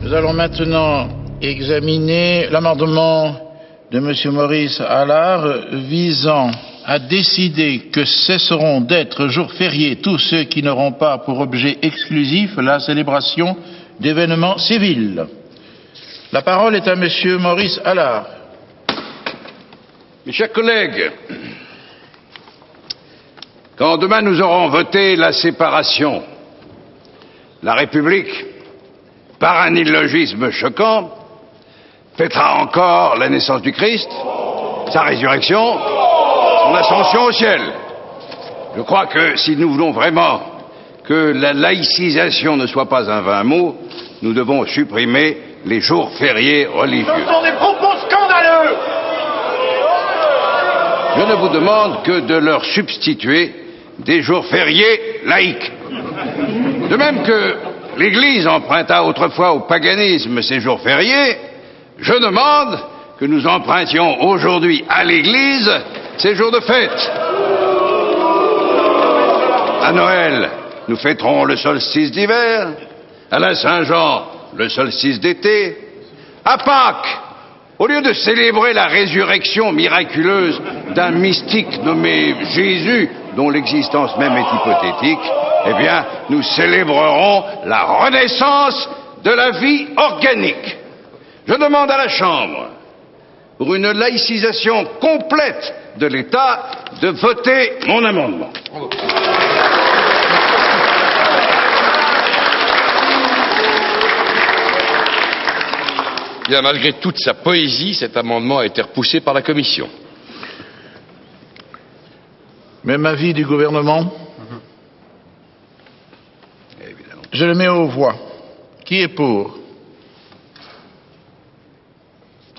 Nous allons maintenant examiner l'amendement de M. Maurice Allard visant à décider que cesseront d'être jours fériés tous ceux qui n'auront pas pour objet exclusif la célébration d'événements civils. La parole est à M. Maurice Allard. Mes chers collègues, quand demain nous aurons voté la séparation, la République, par un illogisme choquant, fêtera encore la naissance du Christ, sa résurrection, son ascension au ciel. Je crois que si nous voulons vraiment que la laïcisation ne soit pas un vain mot, nous devons supprimer les jours fériés religieux. Ce sont des propos scandaleux! Je ne vous demande que de leur substituer des jours fériés laïques. De même que l'Église emprunta autrefois au paganisme ces jours fériés, je demande que nous empruntions aujourd'hui à l'Église ces jours de fête. À Noël, nous fêterons le solstice d'hiver, à la Saint-Jean, le solstice d'été, à Pâques, au lieu de célébrer la résurrection miraculeuse d'un mystique nommé Jésus, dont l'existence même est hypothétique, eh bien, nous célébrerons la renaissance de la vie organique. Je demande à la Chambre, pour une laïcisation complète de l'État, de voter mon amendement. Bien, malgré toute sa poésie, cet amendement a été repoussé par la Commission. Même avis du gouvernement? Évidemment. Je le mets aux voix. Qui est pour?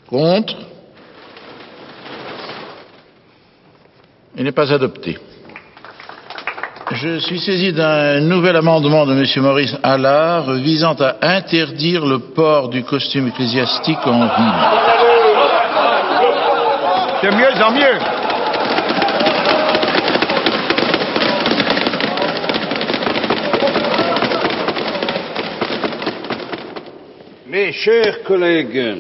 Contre? Il n'est pas adopté. Je suis saisi d'un nouvel amendement de M. Maurice Allard visant à interdire le port du costume ecclésiastique en ville. De mieux en mieux. Mes chers collègues,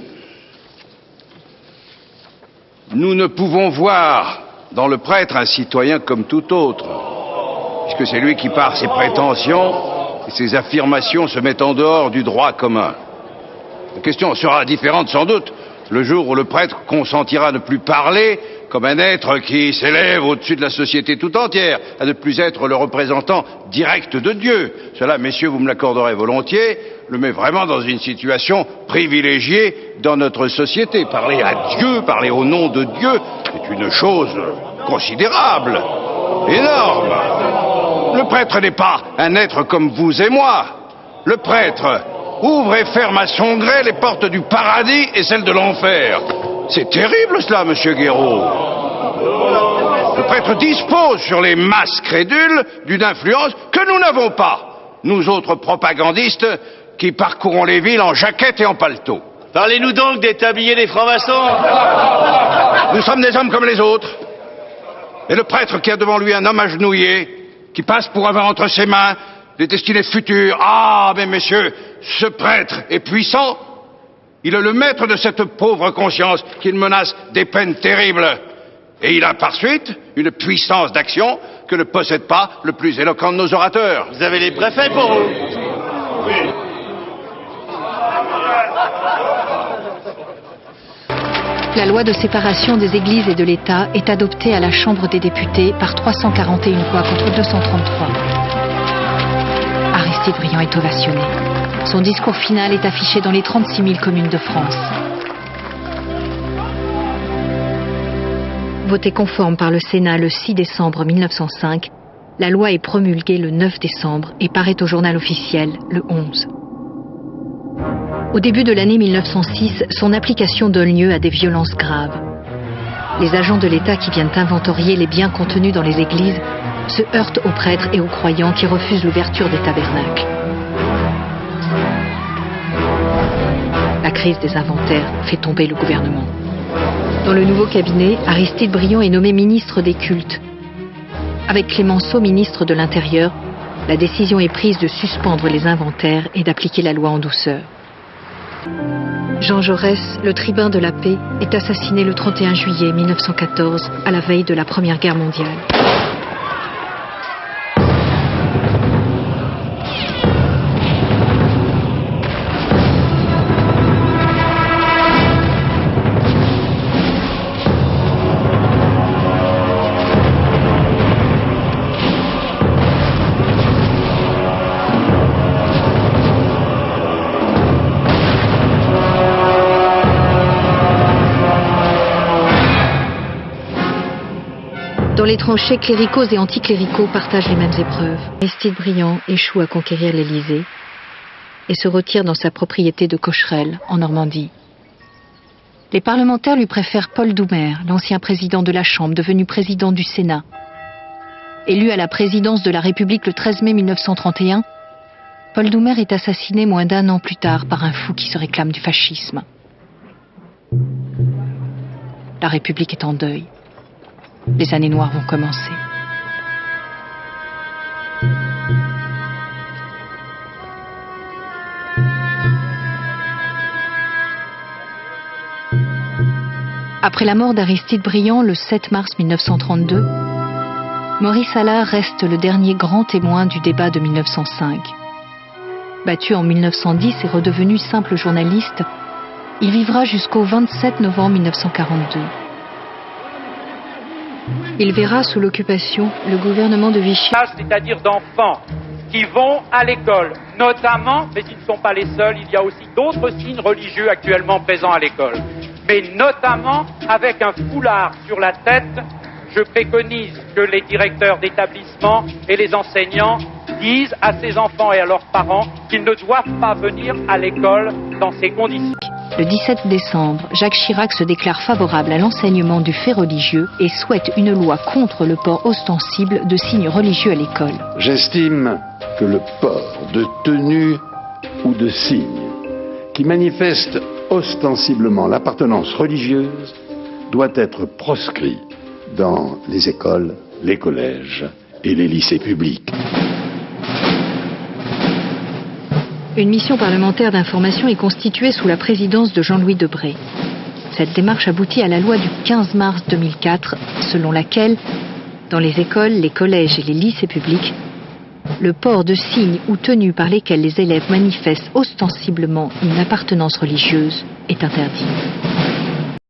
nous ne pouvons voir dans le prêtre un citoyen comme tout autre, puisque c'est lui qui, par ses prétentions et ses affirmations, se met en dehors du droit commun. La question sera différente sans doute le jour où le prêtre consentira à ne plus parler comme un être qui s'élève au-dessus de la société tout entière, à ne plus être le représentant direct de Dieu. Cela, messieurs, vous me l'accorderez volontiers, le met vraiment dans une situation privilégiée dans notre société. Parler à Dieu, parler au nom de Dieu, c'est une chose considérable, énorme. Le prêtre n'est pas un être comme vous et moi. Le prêtre ouvre et ferme à son gré les portes du paradis et celles de l'enfer. C'est terrible cela, monsieur Guéraud. Le prêtre dispose sur les masses crédules d'une influence que nous n'avons pas, nous autres propagandistes qui parcourons les villes en jaquette et en paletot. Parlez-nous donc des tabliers des francs-maçons. Nous sommes des hommes comme les autres. Et le prêtre qui a devant lui un homme agenouillé, qui passe pour avoir entre ses mains les destinées futures. Ah, mais messieurs, ce prêtre est puissant. Il est le maître de cette pauvre conscience qu'il menace des peines terribles. Et il a par suite une puissance d'action que ne possède pas le plus éloquent de nos orateurs. Vous avez les préfets pour vous. Oui. La loi de séparation des églises et de l'État est adoptée à la Chambre des députés par 341 voix contre 233. Aristide Briand est ovationné. Son discours final est affiché dans les 36 000 communes de France. Votée conforme par le Sénat le 6 décembre 1905, la loi est promulguée le 9 décembre et paraît au journal officiel le 11. Au début de l'année 1906, son application donne lieu à des violences graves. Les agents de l'État qui viennent inventorier les biens contenus dans les églises se heurtent aux prêtres et aux croyants qui refusent l'ouverture des tabernacles. La crise des inventaires fait tomber le gouvernement. Dans le nouveau cabinet, Aristide Briand est nommé ministre des cultes. Avec Clémenceau, ministre de l'Intérieur, la décision est prise de suspendre les inventaires et d'appliquer la loi en douceur. Jean Jaurès, le tribun de la paix, est assassiné le 31 juillet 1914, à la veille de la Première Guerre mondiale. Dans les tranchées, cléricaux et anticléricaux partagent les mêmes épreuves. Aristide Briand échoue à conquérir l'Élysée et se retire dans sa propriété de Cocherel, en Normandie. Les parlementaires lui préfèrent Paul Doumer, l'ancien président de la Chambre, devenu président du Sénat. Élu à la présidence de la République le 13 mai 1931, Paul Doumer est assassiné moins d'un an plus tard par un fou qui se réclame du fascisme. La République est en deuil. Les années noires vont commencer. Après la mort d'Aristide Briand le 7 mars 1932, Maurice Allard reste le dernier grand témoin du débat de 1905. Battu en 1910 et redevenu simple journaliste, il vivra jusqu'au 27 novembre 1942. Il verra sous l'occupation le gouvernement de Vichy. C'est-à-dire d'enfants qui vont à l'école, notamment, mais ils ne sont pas les seuls, il y a aussi d'autres signes religieux actuellement présents à l'école, mais notamment avec un foulard sur la tête. Je préconise que les directeurs d'établissement et les enseignants disent à ces enfants et à leurs parents qu'ils ne doivent pas venir à l'école dans ces conditions. Le 17 décembre, Jacques Chirac se déclare favorable à l'enseignement du fait religieux et souhaite une loi contre le port ostensible de signes religieux à l'école. J'estime que le port de tenues ou de signes qui manifestent ostensiblement l'appartenance religieuse doit être proscrit dans les écoles, les collèges et les lycées publics. Une mission parlementaire d'information est constituée sous la présidence de Jean-Louis Debré. Cette démarche aboutit à la loi du 15 mars 2004, selon laquelle, dans les écoles, les collèges et les lycées publics, le port de signes ou tenues par lesquels les élèves manifestent ostensiblement une appartenance religieuse est interdit.